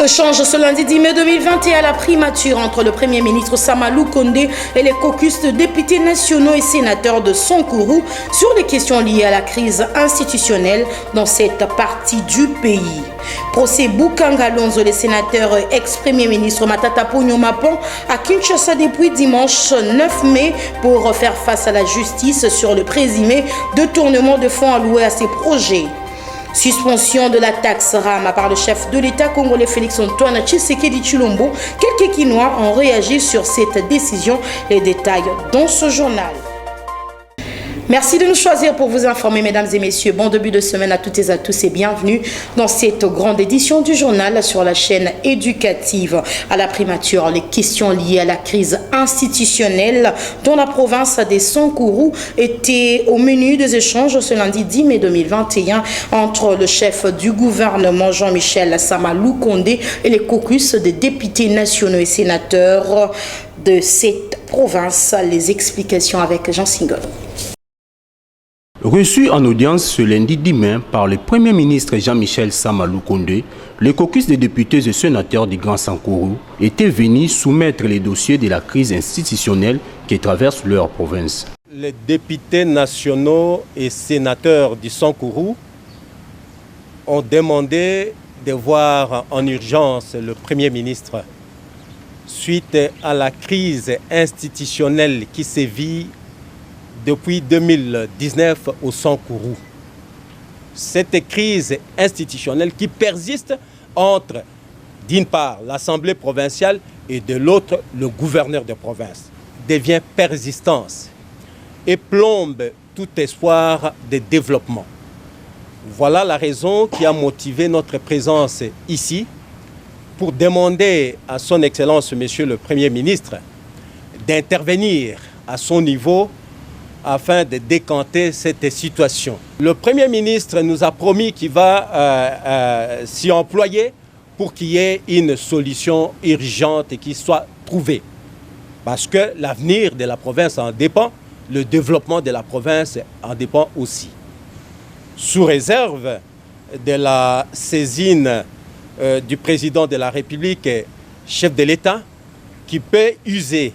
Échange ce lundi 10 mai 2021 à la primature entre le Premier ministre Sama Lukonde et les caucus de députés nationaux et sénateurs de Sankourou sur les questions liées à la crise institutionnelle dans cette partie du pays. Procès Boukanga Lonzo, les sénateurs ex-premier ministre Matata Ponyo Mapon à Kinshasa depuis dimanche 9 mai pour faire face à la justice sur le présumé détournement de fonds alloués à ces projets. Suspension de la taxe Rama par le chef de l'État congolais Félix-Antoine Tshisekedi Tshilombo. Quelques Kinois ont réagi sur cette décision. Les détails dans ce journal. Merci de nous choisir pour vous informer, mesdames et messieurs. Bon début de semaine à toutes et à tous et bienvenue dans cette grande édition du journal sur la chaîne éducative. À la primature, les questions liées à la crise institutionnelle dans la province des Sankourou étaient au menu des échanges ce lundi 10 mai 2021 entre le chef du gouvernement Jean-Michel Sama Lukonde et les caucus des députés nationaux et sénateurs de cette province. Les explications avec Jean Singol. Reçu en audience ce lundi 10 mai par le Premier ministre Jean-Michel Sama Lukonde, le caucus des députés et sénateurs du Grand Sankourou étaient venus soumettre les dossiers de la crise institutionnelle qui traverse leur province. Les députés nationaux et sénateurs du Sankourou ont demandé de voir en urgence le Premier ministre suite à la crise institutionnelle qui sévit depuis 2019 au Sankourou. Cette crise institutionnelle qui persiste entre, d'une part, l'Assemblée provinciale et de l'autre, le gouverneur de province, devient persistante et plombe tout espoir de développement. Voilà la raison qui a motivé notre présence ici pour demander à son Excellence, Monsieur le Premier ministre, d'intervenir à son niveau afin de décanter cette situation. Le Premier ministre nous a promis qu'il va s'y employer pour qu'il y ait une solution urgente et qui soit trouvée. Parce que l'avenir de la province en dépend, le développement de la province en dépend aussi. Sous réserve de la saisine du président de la République, chef de l'État, qui peut user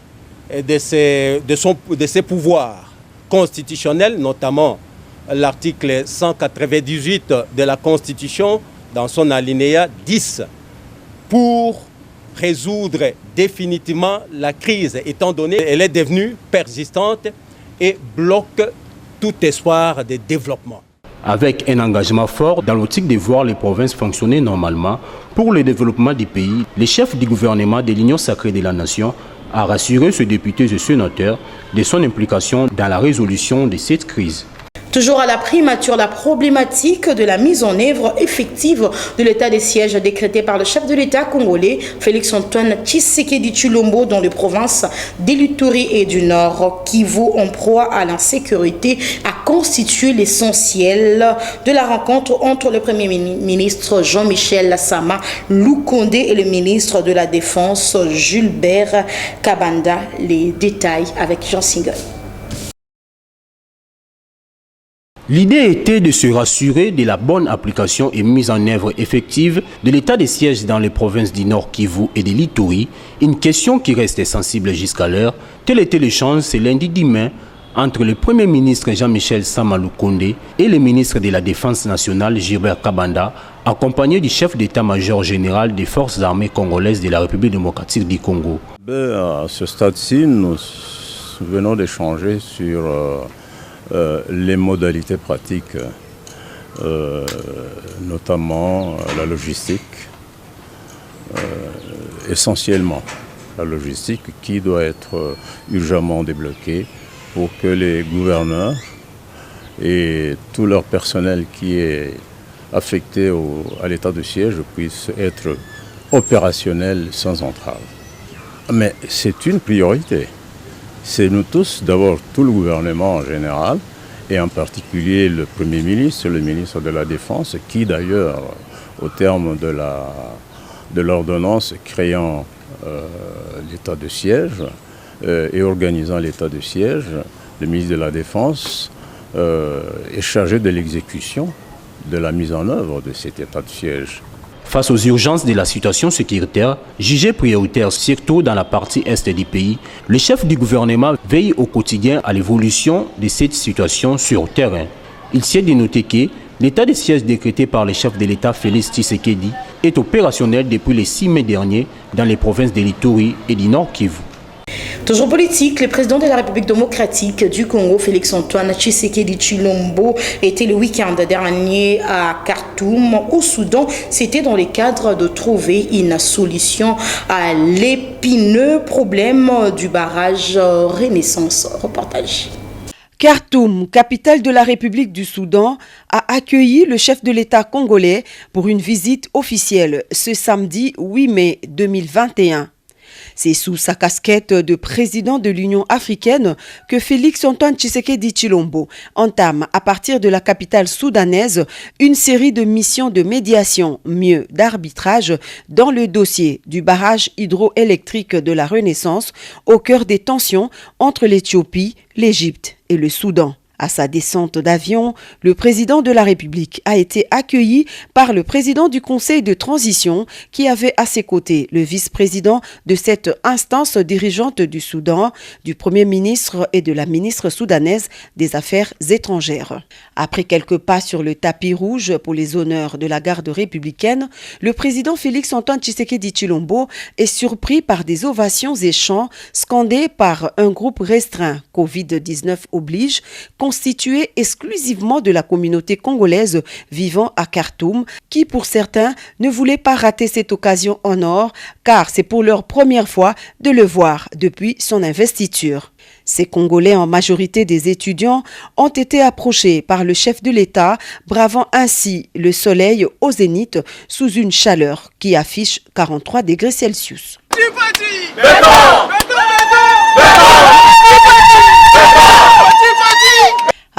de ses pouvoirs constitutionnel, notamment l'article 198 de la Constitution, dans son alinéa 10, pour résoudre définitivement la crise, étant donné qu'elle est devenue persistante et bloque tout espoir de développement. Avec un engagement fort dans l'optique de voir les provinces fonctionner normalement pour le développement du pays, le chef du gouvernement de l'Union sacrée de la nation a rassuré ce député et sénateur de son implication dans la résolution de cette crise. Toujours à la primature, la problématique de la mise en œuvre effective de l'état de siège décrété par le chef de l'État congolais, Félix-Antoine Tshisekedi Tshilombo, dans les provinces d'Ituri et du Nord, Kivu, en proie à l'insécurité, a constitué l'essentiel de la rencontre entre le Premier ministre Jean-Michel Sama Lukonde et le ministre de la Défense Gilbert Kabanda. Les détails avec Jean Single. L'idée était de se rassurer de la bonne application et mise en œuvre effective de l'état de siège dans les provinces du Nord Kivu et de l'Ituri, une question qui restait sensible jusqu'alors. Tel était l'échange ce lundi 10 mai entre le Premier ministre Jean-Michel Sama Lukonde et le ministre de la Défense nationale Gilbert Kabanda, accompagné du chef d'état-major général des forces armées congolaises de la République démocratique du Congo. À ce stade-ci, nous venons d'échanger sur les modalités pratiques, notamment la logistique, essentiellement la logistique qui doit être urgemment débloquée pour que les gouverneurs et tout leur personnel qui est affecté à l'état de siège puissent être opérationnels sans entrave. Mais c'est une priorité. C'est nous tous, d'abord tout le gouvernement en général, et en particulier le Premier ministre, le ministre de la Défense, qui d'ailleurs, au terme de l'ordonnance créant l'état de siège et organisant l'état de siège, le ministre de la Défense est chargé de l'exécution de la mise en œuvre de cet état de siège. Face aux urgences de la situation sécuritaire, jugée prioritaire surtout dans la partie est du pays, le chef du gouvernement veille au quotidien à l'évolution de cette situation sur terrain. Il s'est de noter que l'état de siège décrété par le chef de l'État Félix Tshisekedi est opérationnel depuis le 6 mai dernier dans les provinces de l'Ituri et du Nord Kivu. Toujours politique, le président de la République démocratique du Congo, Félix-Antoine Tshisekedi Tshilombo, était le week-end dernier à Khartoum, au Soudan. C'était dans le cadre de trouver une solution à l'épineux problème du barrage Renaissance. Reportage. Khartoum, capitale de la République du Soudan, a accueilli le chef de l'État congolais pour une visite officielle ce samedi 8 mai 2021. C'est sous sa casquette de président de l'Union africaine que Félix-Antoine Tshisekedi Tshilombo entame à partir de la capitale soudanaise une série de missions de médiation, mieux d'arbitrage, dans le dossier du barrage hydroélectrique de la Renaissance au cœur des tensions entre l'Éthiopie, l'Égypte et le Soudan. À sa descente d'avion, le président de la République a été accueilli par le président du Conseil de transition qui avait à ses côtés le vice-président de cette instance dirigeante du Soudan, du Premier ministre et de la ministre soudanaise des Affaires étrangères. Après quelques pas sur le tapis rouge pour les honneurs de la garde républicaine, le président Félix-Antoine Tshisekedi Tshilombo est surpris par des ovations et chants scandés par un groupe restreint, Covid-19 oblige, constitué exclusivement de la communauté congolaise vivant à Khartoum, qui pour certains ne voulaient pas rater cette occasion en or, car c'est pour leur première fois de le voir depuis son investiture. Ces Congolais, en majorité des étudiants, ont été approchés par le chef de l'État, bravant ainsi le soleil au zénith sous une chaleur qui affiche 43 degrés Celsius.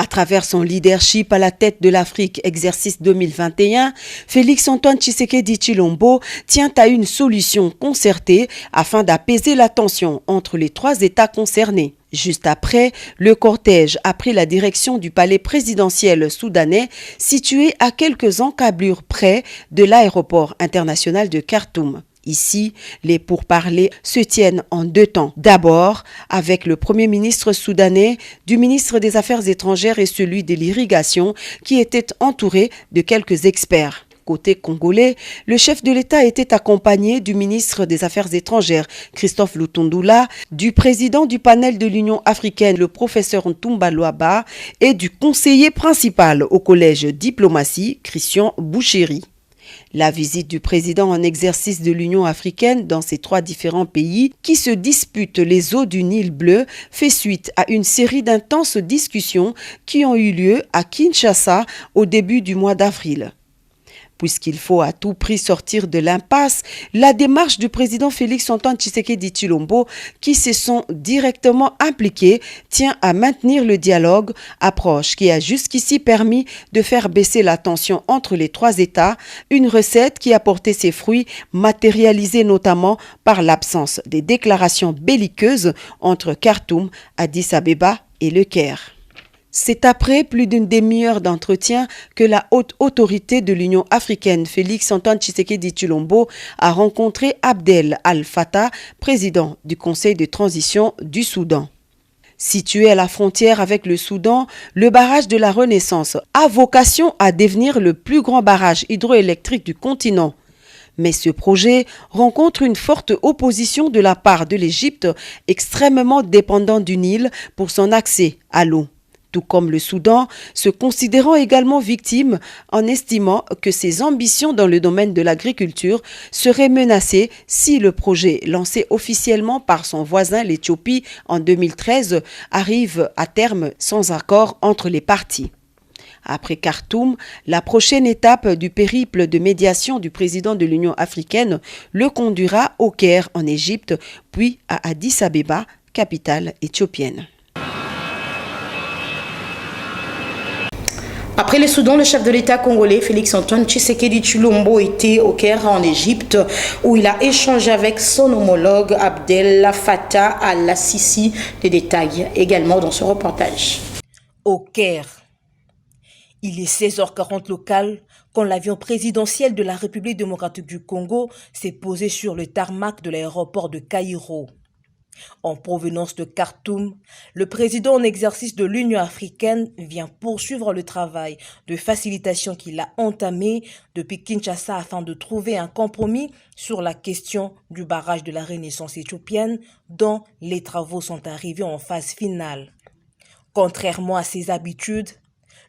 À travers son leadership à la tête de l'Afrique Exercice 2021, Félix-Antoine Tshisekedi Tshilombo tient à une solution concertée afin d'apaiser la tension entre les trois États concernés. Juste après, le cortège a pris la direction du palais présidentiel soudanais situé à quelques encablures près de l'aéroport international de Khartoum. Ici, les pourparlers se tiennent en deux temps. D'abord, avec le Premier ministre soudanais, du ministre des Affaires étrangères et celui de l'irrigation, qui était entouré de quelques experts. Côté congolais, le chef de l'État était accompagné du ministre des Affaires étrangères, Christophe Lutundula, du président du panel de l'Union africaine, le professeur Ntumba Luaba, et du conseiller principal au collège diplomatie, Christian Bouchéry. La visite du président en exercice de l'Union africaine dans ces trois différents pays qui se disputent les eaux du Nil bleu fait suite à une série d'intenses discussions qui ont eu lieu à Kinshasa au début du mois d'avril. Puisqu'il faut à tout prix sortir de l'impasse, la démarche du président Félix-Antoine Tshisekedi Tshilombo, qui se sont directement impliqués, tient à maintenir le dialogue, approche qui a jusqu'ici permis de faire baisser la tension entre les trois États, une recette qui a porté ses fruits, matérialisée notamment par l'absence des déclarations belliqueuses entre Khartoum, Addis Abeba et Le Caire. C'est après plus d'une demi-heure d'entretien que la haute autorité de l'Union africaine, Félix-Antoine Tshisekedi Tshilombo, a rencontré Abdel Al-Fattah, président du Conseil de transition du Soudan. Situé à la frontière avec le Soudan, le barrage de la Renaissance a vocation à devenir le plus grand barrage hydroélectrique du continent. Mais ce projet rencontre une forte opposition de la part de l'Égypte, extrêmement dépendant du Nil pour son accès à l'eau. Tout comme le Soudan, se considérant également victime en estimant que ses ambitions dans le domaine de l'agriculture seraient menacées si le projet lancé officiellement par son voisin l'Éthiopie en 2013 arrive à terme sans accord entre les parties. Après Khartoum, la prochaine étape du périple de médiation du président de l'Union africaine le conduira au Caire en Égypte, puis à Addis Abeba, capitale éthiopienne. Après le Soudan, le chef de l'État congolais, Félix-Antoine Tshisekedi Tshilombo, était au Caire en Égypte où il a échangé avec son homologue Abdel Fattah al-Sisi. Les détails également dans ce reportage. Au Caire. Il est 16h40 local quand l'avion présidentiel de la République démocratique du Congo s'est posé sur le tarmac de l'aéroport de Caïro. En provenance de Khartoum, le président en exercice de l'Union africaine vient poursuivre le travail de facilitation qu'il a entamé depuis Kinshasa afin de trouver un compromis sur la question du barrage de la Renaissance éthiopienne dont les travaux sont arrivés en phase finale. Contrairement à ses habitudes,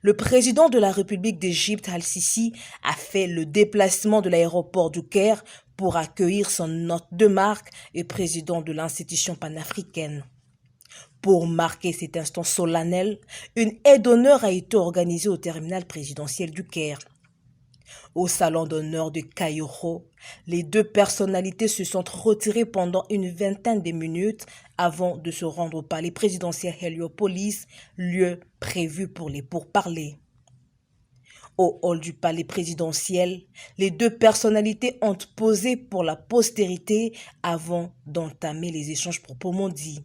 le président de la République d'Égypte, Al-Sisi, a fait le déplacement de l'aéroport du Caire pour accueillir son hôte de marque et président de l'institution panafricaine. Pour marquer cet instant solennel, une aide d'honneur a été organisée au terminal présidentiel du Caire. Au salon d'honneur de Caïro, les deux personnalités se sont retirées pendant une vingtaine de minutes avant de se rendre au palais présidentiel Héliopolis, lieu prévu pour les pourparlers. Au hall du palais présidentiel, les deux personnalités ont posé pour la postérité avant d'entamer les échanges proprement dits.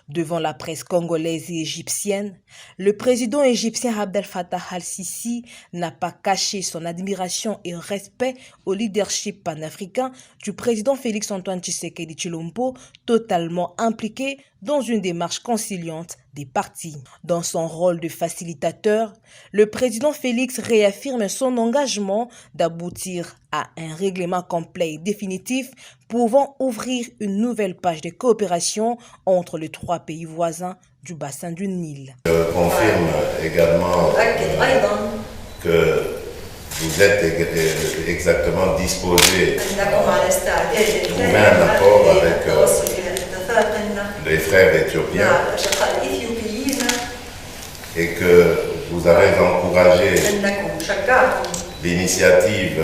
Devant la presse congolaise et égyptienne, le président égyptien Abdel Fattah al-Sisi n'a pas caché son admiration et respect au leadership panafricain du président Félix-Antoine Tshisekedi Tshilombo, totalement impliqué dans une démarche conciliante des partis. Dans son rôle de facilitateur, le président Félix réaffirme son engagement d'aboutir à un règlement complet et définitif pouvant ouvrir une nouvelle page de coopération entre les trois pays voisins du bassin du Nil. Je confirme également que vous êtes exactement disposé à trouver un accord avec les frères éthiopiens et que vous avez encouragé l'initiative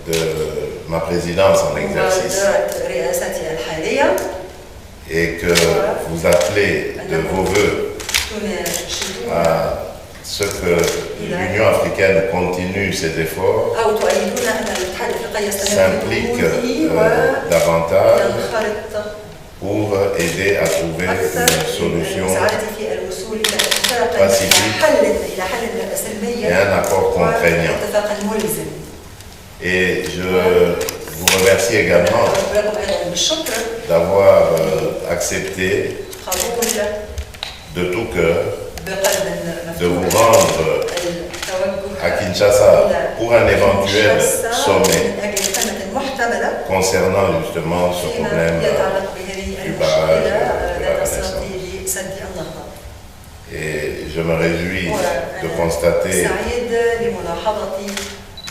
de ma présidence en exercice et que vous appelez de vos voeux à ce que l'Union africaine continue ses efforts, s'implique davantage pour aider à trouver une solution pacifique et un accord contraignant. Et je vous remercie également d'avoir accepté de tout cœur de vous rendre à Kinshasa pour un éventuel sommet concernant justement ce problème du barrage de la Renaissance. Et je me réjouis de constater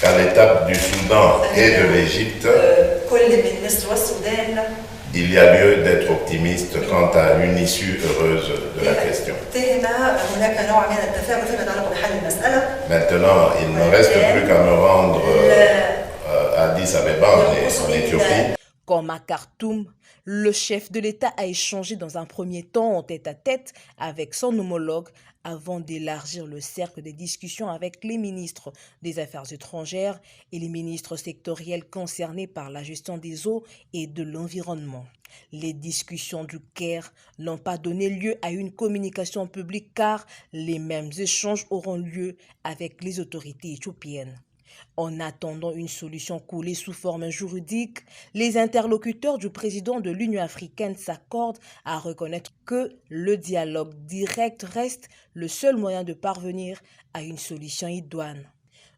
qu'à l'étape du Soudan et de l'Égypte, il y a lieu d'être optimiste quant à une issue heureuse de la question. Maintenant, il ne reste plus qu'à me rendre à Addis Abeba en Éthiopie. Comme à Khartoum, le chef de l'État a échangé dans un premier temps en tête-à-tête avec son homologue avant d'élargir le cercle des discussions avec les ministres des Affaires étrangères et les ministres sectoriels concernés par la gestion des eaux et de l'environnement. Les discussions du Caire n'ont pas donné lieu à une communication publique car les mêmes échanges auront lieu avec les autorités éthiopiennes. En attendant une solution coulée sous forme juridique, les interlocuteurs du président de l'Union africaine s'accordent à reconnaître que le dialogue direct reste le seul moyen de parvenir à une solution idoine.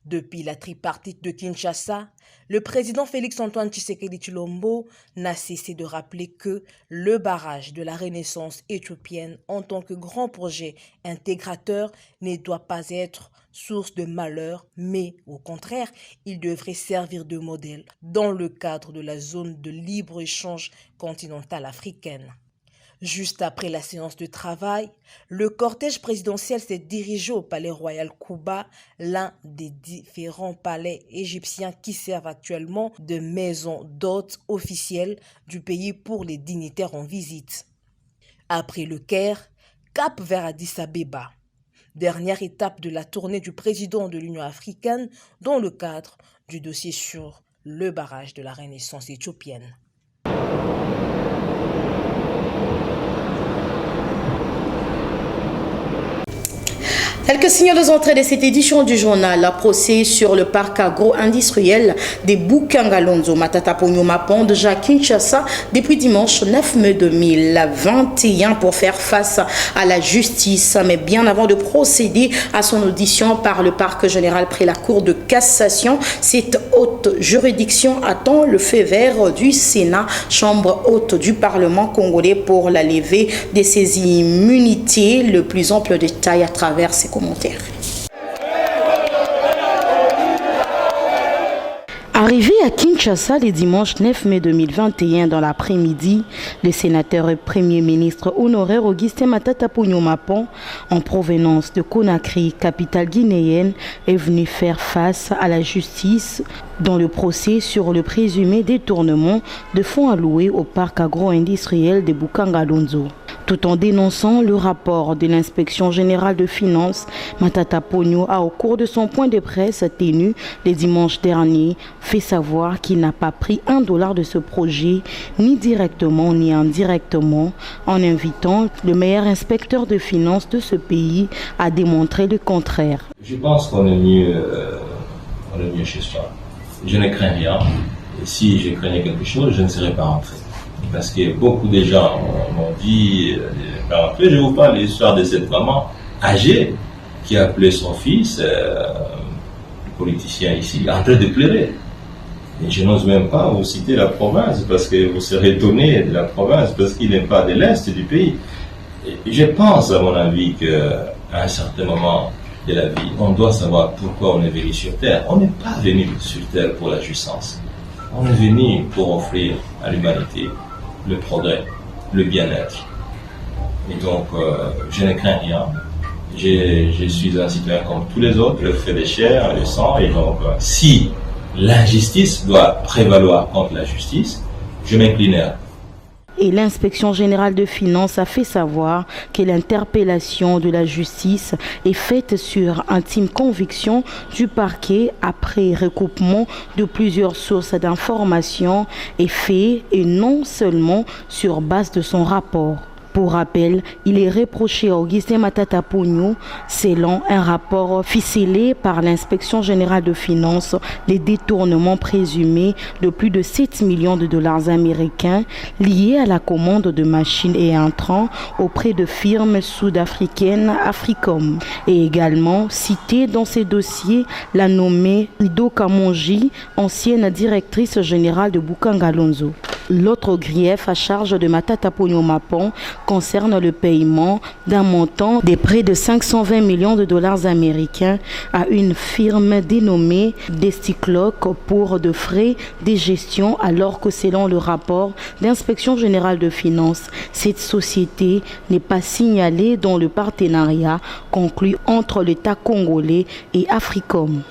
Depuis la tripartite de Kinshasa, le président Félix-Antoine Tshisekedi Tshilombo n'a cessé de rappeler que le barrage de la Renaissance éthiopienne en tant que grand projet intégrateur ne doit pas être source de malheur, mais au contraire, il devrait servir de modèle dans le cadre de la zone de libre-échange continentale africaine. Juste après la séance de travail, le cortège présidentiel s'est dirigé au palais royal Kuba, l'un des différents palais égyptiens qui servent actuellement de maison d'hôtes officielle du pays pour les dignitaires en visite. Après le Caire, cap vers Addis Abeba. Dernière étape de la tournée du président de l'Union africaine dans le cadre du dossier sur le barrage de la Renaissance éthiopienne. Quelques signaux d'entrée de cette édition du journal. Procès sur le parc agro-industriel des Bukangalonzo Matata Ponyo Mapon de Kinshasa depuis dimanche 9 mai 2021 pour faire face à la justice. Mais bien avant de procéder à son audition par le parc général près la Cour de cassation, cette haute juridiction attend le feu vert du Sénat, chambre haute du Parlement congolais, pour la levée de ses immunités. Le plus ample détail à travers ses commentaires. Arrivé à Kinshasa le dimanche 9 mai 2021 dans l'après-midi, le sénateur et premier ministre honoraire Augustin Matata Ponyo Mapon, en provenance de Conakry, capitale guinéenne, est venu faire face à la justice dans le procès sur le présumé détournement de fonds alloués au parc agro-industriel de Bukangalonzo. Tout en dénonçant le rapport de l'inspection générale de finances, Matata Ponyo a, au cours de son point de presse tenu le dimanche dernier, fait savoir qu'il n'a pas pris $1 de ce projet, ni directement ni indirectement, en invitant le meilleur inspecteur de finances de ce pays à démontrer le contraire. Je pense qu'on est mieux chez soi. Je ne crains rien. Et si je craignais quelque chose, je ne serais pas rentré. Parce que beaucoup de gens m'ont dit, je vous parle de l'histoire de cette maman âgée qui a appelé son fils, le politicien ici, en train de pleurer. Et je n'ose même pas vous citer la province parce que vous serez étonné de la province parce qu'il n'est pas de l'Est du pays. Et je pense, à mon avis, qu'à un certain moment de la vie, on doit savoir pourquoi on est venu sur Terre. On n'est pas venu sur Terre pour la jouissance. On est venu pour offrir à l'humanité le progrès, le bien-être. Et donc, je ne crains rien. Je suis un citoyen comme tous les autres, le fait de chair, le sang. Et donc, si l'injustice doit prévaloir contre la justice, je m'inclinerai. Et l'inspection générale de finances a fait savoir que l'interpellation de la justice est faite sur intime conviction du parquet après recoupement de plusieurs sources d'informations et faits, et non seulement sur base de son rapport. Pour rappel, il est reproché à Augustin Matata Ponyo, selon un rapport ficelé par l'inspection générale de finances, les détournements présumés de plus de 7 millions de dollars américains liés à la commande de machines et intrants auprès de firmes sud-africaines Africom. Et également cité dans ces dossiers la nommée Ido Kamonji, ancienne directrice générale de Bukangalonzo. L'autre grief à charge de Matata Ponyo Mapon concerne le paiement d'un montant de près de 520 millions de dollars américains à une firme dénommée Desticloc pour de frais de gestion, alors que selon le rapport d'inspection générale de finances, cette société n'est pas signalée dans le partenariat conclu entre l'État congolais et Africom.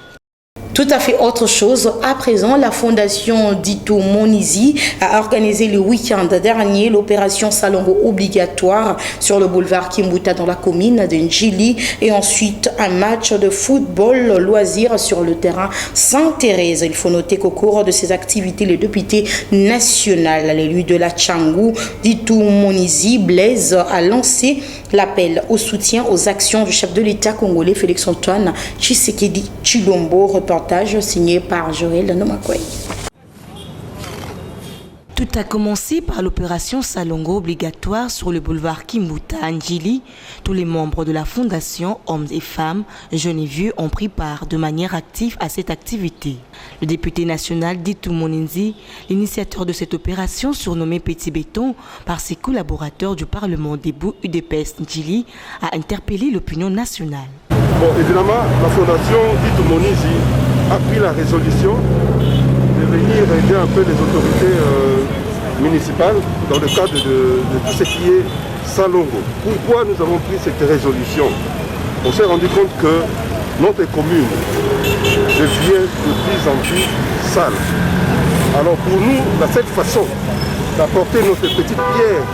Tout à fait autre chose. À présent, la fondation Dito Monizi a organisé le week-end dernier l'opération Salongo obligatoire sur le boulevard Kimbuta dans la commune de Njili, et ensuite un match de football loisir sur le terrain Sainte-Thérèse. Il faut noter qu'au cours de ces activités, le député national, l'élu de la Tchangou, Dito Monizi Blaise, a lancé l'appel au soutien aux actions du chef de l'État congolais Félix-Antoine Tshisekedi Tshilombo. Reportage signé par Joël Nomakoy. Tout a commencé par l'opération Salongo obligatoire sur le boulevard Kimbuta à Njili. Tous les membres de la fondation, hommes et femmes, jeunes et vieux, ont pris part de manière active à cette activité. Le député national Dito Moninzi, l'initiateur de cette opération surnommée Petit Béton par ses collaborateurs du Parlement debout UDPS Njili, a interpellé l'opinion nationale. Bon, évidemment, la fondation Dito Moninzi a pris la résolution de venir aider un peu les autorités municipales dans le cadre de tout ce qui est Salongo. Pourquoi nous avons pris cette résolution? On s'est rendu compte que notre commune devient de plus en plus sale. Alors pour nous, la seule façon d'apporter notre petite pierre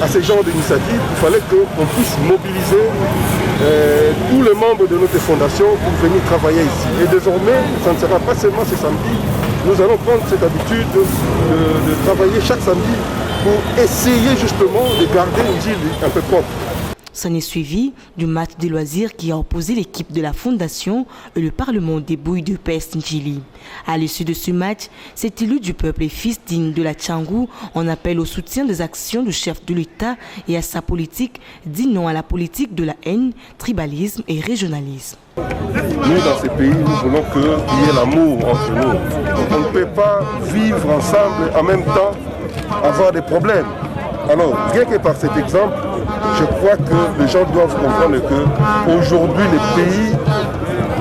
à ce genre d'initiative, il fallait qu'on puisse mobiliser tous les membres de notre fondation pour venir travailler ici. Et désormais, ça ne sera pas seulement ce samedi, nous allons prendre cette habitude de travailler chaque samedi pour essayer justement de garder une ville un peu propre. s'en est suivi du match de loisirs qui a opposé l'équipe de la Fondation et le Parlement des Bouilles de Pest Njili. À l'issue de ce match, cet élu du peuple et fils digne de la Tchangou en appelle au soutien des actions du chef de l'État et à sa politique, dit non à la politique de la haine, tribalisme et régionalisme. Nous, dans ces pays, nous voulons qu'il y ait l'amour entre nous. On ne peut pas vivre ensemble en même temps, avoir des problèmes. Alors, rien que par cet exemple, je crois que les gens doivent comprendre qu'aujourd'hui,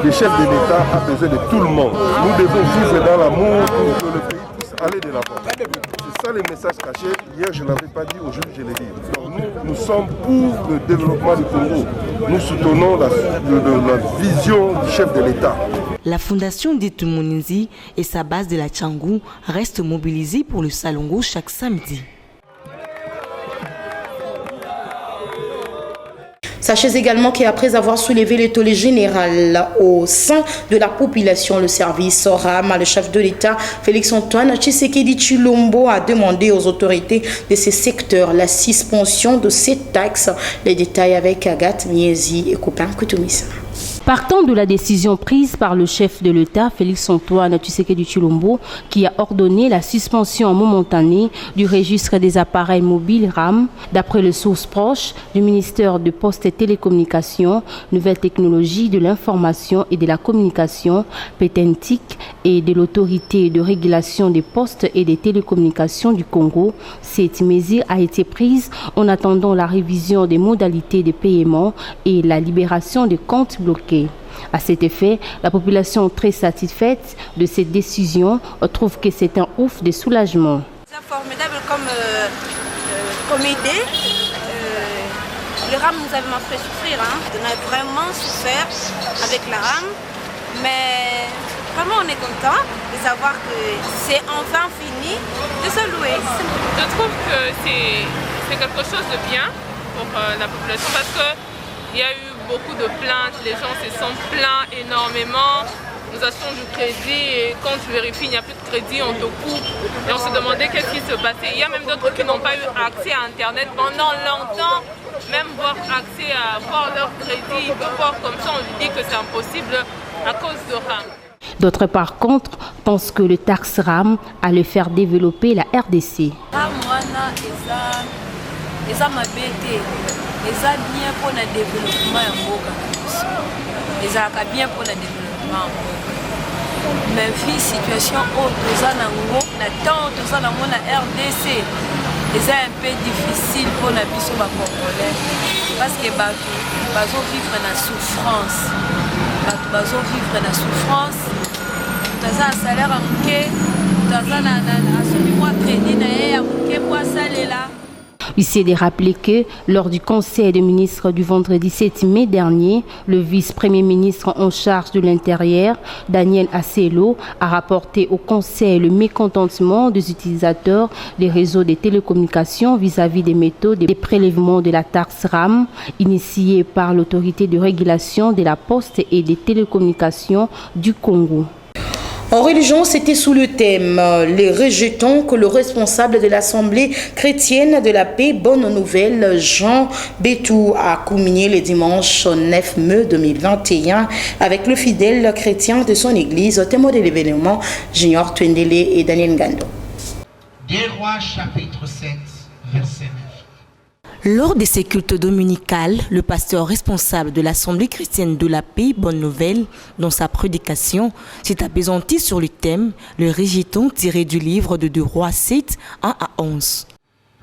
les chefs de l'État ont besoin de tout le monde. Nous devons vivre dans l'amour pour que le pays puisse aller de l'avant. C'est ça les messages cachés. Hier, je ne l'avais pas dit, aujourd'hui, je l'ai dit. Donc, nous sommes pour le développement du Congo. Nous soutenons la vision du chef de l'État. La fondation d'Itumunizi et sa base de la Tchangou restent mobilisées pour le Salongo chaque samedi. Sachez également qu'après avoir soulevé le tollé général au sein de la population, le service RAM, le chef de l'État, Félix-Antoine Tshisekedi Tshilombo, a demandé aux autorités de ces secteurs la suspension de ces taxes. Les détails avec Agathe Miezi et Coupin Koutoumissa. Partant de la décision prise par le chef de l'État, Félix-Antoine Tshisekedi Tshilombo, qui a ordonné la suspension momentanée du registre des appareils mobiles RAM, d'après les sources proches du ministère de Postes et Télécommunications, Nouvelles Technologies de l'Information et de la Communication, PETENTIC, et de l'Autorité de régulation des postes et des télécommunications du Congo, cette mesure a été prise en attendant la révision des modalités de paiement et la libération des comptes bloqués. À cet effet, la population très satisfaite de cette décision trouve que c'est un ouf de soulagement. C'est formidable comme idée. Le RAM nous avait fait souffrir. On a vraiment souffert avec la RAM. Mais vraiment on est content de savoir que c'est enfin fini de se louer. Je trouve que c'est quelque chose de bien pour la population parce qu'il y a eu beaucoup de plaintes, les gens se sont plaints énormément. Nous achetons du crédit et quand tu vérifies il n'y a plus de crédit, on te coupe. Et on se demandait qu'est-ce qui se passait. Il y a même d'autres qui n'ont pas eu accès à Internet pendant longtemps, même voir accès à voir leur crédit. Ils peuvent voir comme ça, on lui dit que c'est impossible à cause de RAM. D'autres par contre pensent que le taxe RAM allait faire développer la RDC. Eza bien pour le développement en Boga. Eza bien pour le développement. Mais vu situation où nous avons la RDC, c'est un peu difficile pour la biso ba Congolais parce que bazo vivre na souffrance. Bazo vivre na souffrance. Taza salaire en que taza na celui moi crédit na ya que pour salela. Il s'est de rappeler que lors du Conseil des ministres du vendredi 7 mai dernier, le vice-premier ministre en charge de l'Intérieur, Daniel Asselo, a rapporté au Conseil le mécontentement des utilisateurs des réseaux de télécommunications vis-à-vis des méthodes des prélèvements de la taxe RAM initiée par l'autorité de régulation de la poste et des télécommunications du Congo. En religion, c'était sous le thème « Les rejetons » que le responsable de l'Assemblée chrétienne de la paix, Bonne Nouvelle, Jean Bétou, a communié le dimanche 9 mai 2021 avec le fidèle chrétien de son église, témoin de l'événement, Junior Twendele et Daniel Ngando. 2 Rois chapitre 7, verset 9. Lors de ces cultes dominicales, le pasteur responsable de l'Assemblée chrétienne de la paix, Bonne Nouvelle, dans sa prédication, s'est apaisanti sur le thème « Le rejeton » tiré du livre de 2 Rois 7, 1 à 11.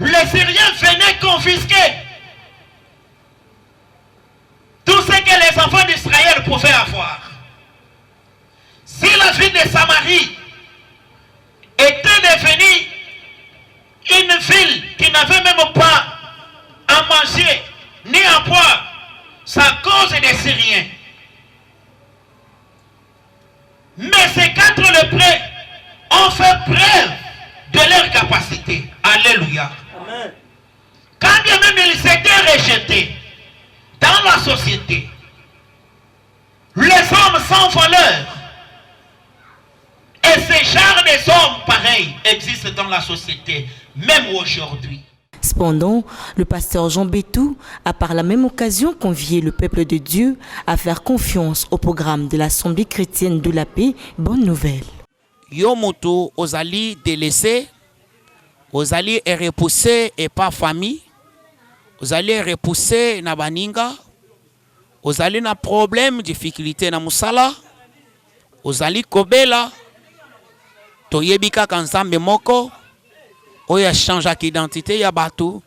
Les Syriens venaient confisquer tout ce que les enfants d'Israël pouvaient avoir. Si la ville de Samarie était devenue une ville qui n'avait même pas à manger ni à boire, c'est à cause des Syriens. Mais ces 4 lépreux ont fait preuve de leur capacité. Alléluia. Amen. Quand bien même ils étaient rejetés dans la société, les hommes sans valeur, et ce genre des hommes pareils existent dans la société, même aujourd'hui. Cependant, le pasteur Jean Bétou a par la même occasion convié le peuple de Dieu à faire confiance au programme de l'Assemblée chrétienne de la paix. Bonne nouvelle. Yo moto ozali délaissé, ozali repoussé et pas famille, ozali repoussé na baninga, ozali na problème, difficulté na musala, ozali kobela, toyebika kanzambe moko, oya change d'identité ya batu,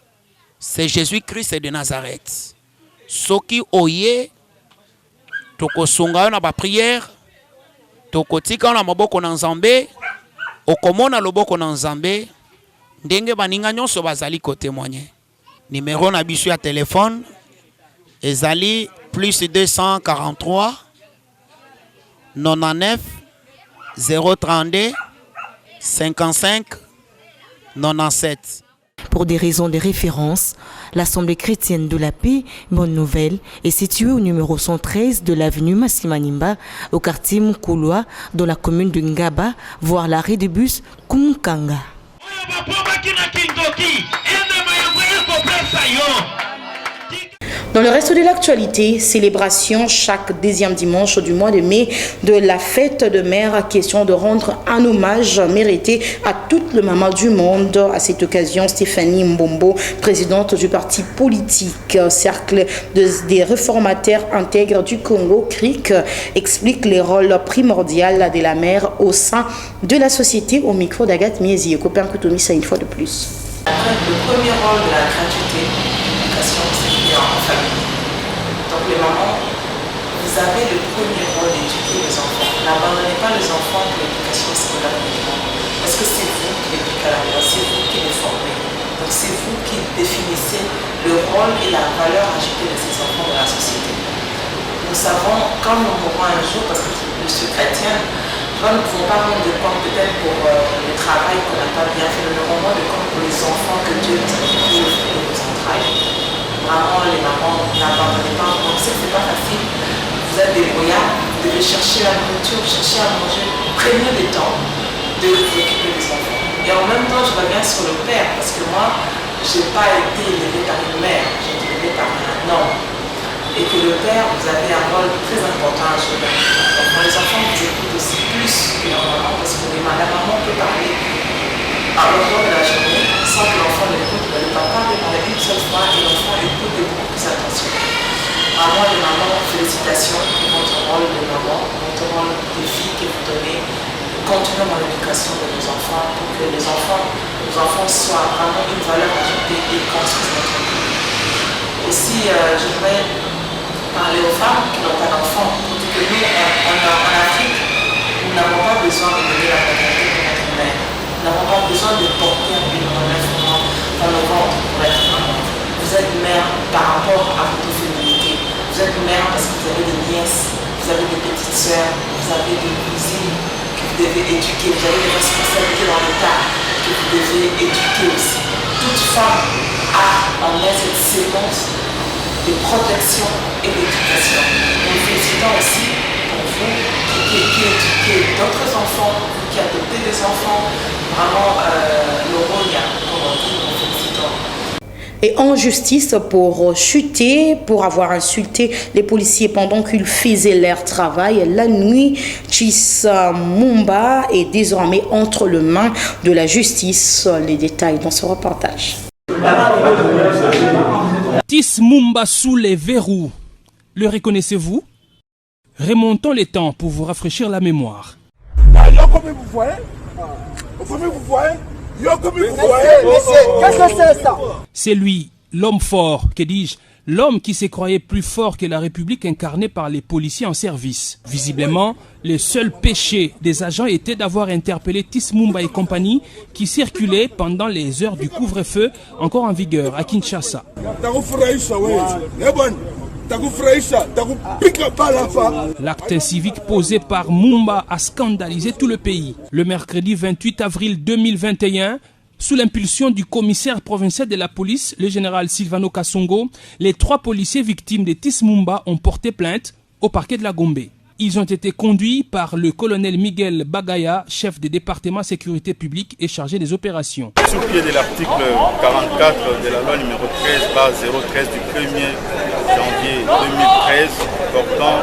c'est Jésus-Christ de Nazareth. Soki oye, toko sunga na ba prière, toko tika na maboko na Nzambe, okomona loboko na Nzambe, ndenge baninga nyonso bazali ko témoigner. Numéro na biso ya téléphone, ezali plus 243 99 032 55 97. Pour des raisons de référence, l'Assemblée chrétienne de la paix, Bonne Nouvelle, est située au numéro 113 de l'avenue Massimanimba, au quartier Mukuluwa, dans la commune de Ngaba, voire l'arrêt de bus Kumukanga. Dans le reste de l'actualité, célébration chaque deuxième dimanche du mois de mai de la fête de mère, question de rendre un hommage mérité à toutes les mamans du monde. À cette occasion, Stéphanie Mbombo, présidente du parti politique Cercle des réformateurs intègres du Congo, CRIC, explique les rôles primordiaux de la mère au sein de la société au micro d'Agathe Miezi. Et copain Koutoumi, ça une fois de plus. Le premier rôle de la gratuité, l'éducation, c'est en famille. Donc les mamans, vous avez le premier rôle d'éduquer les enfants. N'abandonnez pas les enfants pour l'éducation scolaire uniquement. Parce que c'est vous qui l'éduquez à la base, c'est vous qui les formez. Donc c'est vous qui définissez le rôle et la valeur ajoutée de ces enfants dans la société. Nous savons, quand nous mourrons un jour, parce que je suis chrétienne, nous ne pouvons pas rendre compte peut-être pour le travail qu'on n'a pas bien fait, nous rendons compte pour les enfants que Dieu nous a donnés de nos entrailles. Vraiment, les mamans, n'abandonnez pas. On sait que ce n'est pas facile. Vous êtes des brouillards, vous devez chercher la nourriture, chercher à manger. Prenez le temps de vous occuper des enfants. Et en même temps, je reviens sur le père, parce que moi, je n'ai pas été élevée par une mère, j'ai été élevée par un homme. Et que le père, vous avez un rôle très important à jouer. Donc, les enfants vous écoutent aussi plus que leur maman, parce que la maman peut parler à l'endroit de la journée sans que l'enfant l'écoute. Le papa peut parler une seule fois et l'enfant écoute de beaucoup plus attention. Vraiment, les mamans, félicitations pour votre rôle de maman, votre rôle de fille que vous donnez. Continuons dans l'éducation de nos enfants pour que nos enfants soient vraiment une valeur ajoutée et construisent notre vie. Aussi, je voudrais parler aux femmes qui n'ont pas d'enfants. Pour que nous, en Afrique, nous n'avons pas besoin de donner la maternité pour notre mère. Nous n'avons pas besoin de porter un bébé dans le ventre pour être maman. Vous êtes mère par rapport à votre féminité. Vous êtes mère parce que vous avez des nièces, vous avez des petites sœurs, vous avez des cousines que vous devez éduquer. Vous avez des responsabilités dans l'État que vous devez éduquer aussi. Toute femme a en elle cette séquence de protection et d'éducation. Nous félicitons aussi pour vous qui éduquez d'autres enfants, vous qui adoptez des enfants. Vraiment, le rôle, comme on dit, nous félicitons. Et en justice pour avoir insulté les policiers pendant qu'ils faisaient leur travail la nuit, Chisa Mumba est désormais entre les mains de la justice. Les détails dans ce reportage. Tis Mumba sous les verrous. Le reconnaissez-vous? Remontons les temps pour vous rafraîchir la mémoire. C'est lui, l'homme fort, que dis-je, l'homme qui se croyait plus fort que la République incarnée par les policiers en service. Visiblement, le seul péché des agents était d'avoir interpellé Tis Mumba et compagnie qui circulaient pendant les heures du couvre-feu encore en vigueur à Kinshasa. L'acte civique posé par Mumba a scandalisé tout le pays. Le mercredi 28 avril 2021, sous l'impulsion du commissaire provincial de la police, le général Silvano Kassongo, les 3 policiers victimes de Tis Mumba ont porté plainte au parquet de la Gombe. Ils ont été conduits par le colonel Miguel Bagaya, chef du département sécurité publique et chargé des opérations. Sous pied de l'article 44 de la loi numéro 13/013 du 1er janvier 2013 portant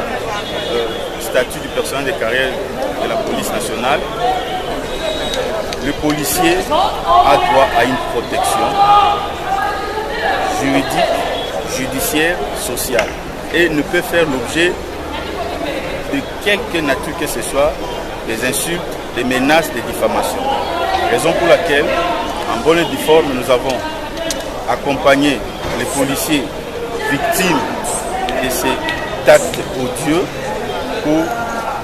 statut du personnel de carrière de la police nationale, le policier a droit à une protection juridique, judiciaire, sociale et ne peut faire l'objet de quelque nature que ce soit, des insultes, des menaces, des diffamations. Raison pour laquelle, en bonne et due forme, nous avons accompagné les policiers victimes de cet acte odieux pour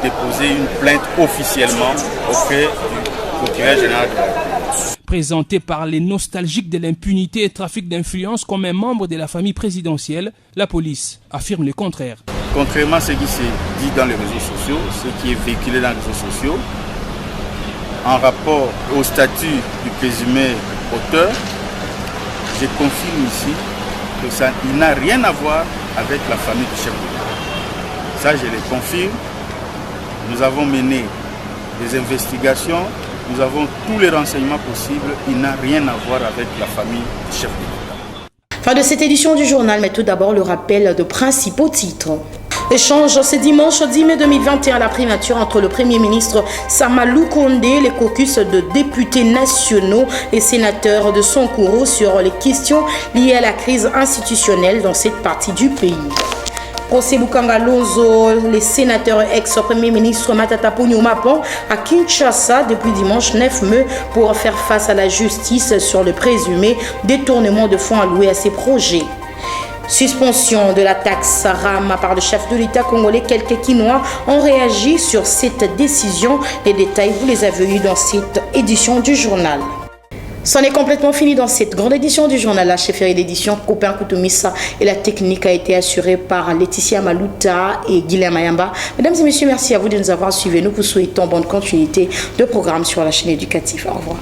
déposer une plainte officiellement auprès du procureur général de la République. Présenté par les nostalgiques de l'impunité et trafic d'influence comme un membre de la famille présidentielle, la police affirme le contraire. Contrairement à ce qui s'est dit dans les réseaux sociaux, ce qui est véhiculé dans les réseaux sociaux, en rapport au statut du présumé auteur, je confirme ici que ça n'a rien à voir avec la famille du chef de l'État. Ça, je le confirme. Nous avons mené des investigations, nous avons tous les renseignements possibles. Il n'a rien à voir avec la famille du chef de l'État. Fin de cette édition du journal, mais tout d'abord le rappel de principaux titres. Échange ce dimanche 10 mai 2021 à la primature entre le Premier ministre Samalou Kondé, les caucus de députés nationaux et sénateurs de Sonkourou sur les questions liées à la crise institutionnelle dans cette partie du pays. Procès Lukanga Lozo, les sénateurs ex-premier ministre Matata Ponyo Mapon à Kinshasa depuis dimanche 9 mai pour faire face à la justice sur le présumé détournement de fonds alloués à ces projets. Suspension de la taxe RAM par le chef de l'État congolais. Quelques Quinois ont réagi sur cette décision. Les détails, vous les avez eus dans cette édition du journal. C'en est complètement fini dans cette grande édition du journal. La chefferie d'édition Copain Koutoumissa et la technique a été assurée par Laetitia Malouta et Guilherme Mayamba. Mesdames et messieurs, merci à vous de nous avoir suivis. Nous vous souhaitons bonne continuité de programme sur la chaîne éducative. Au revoir.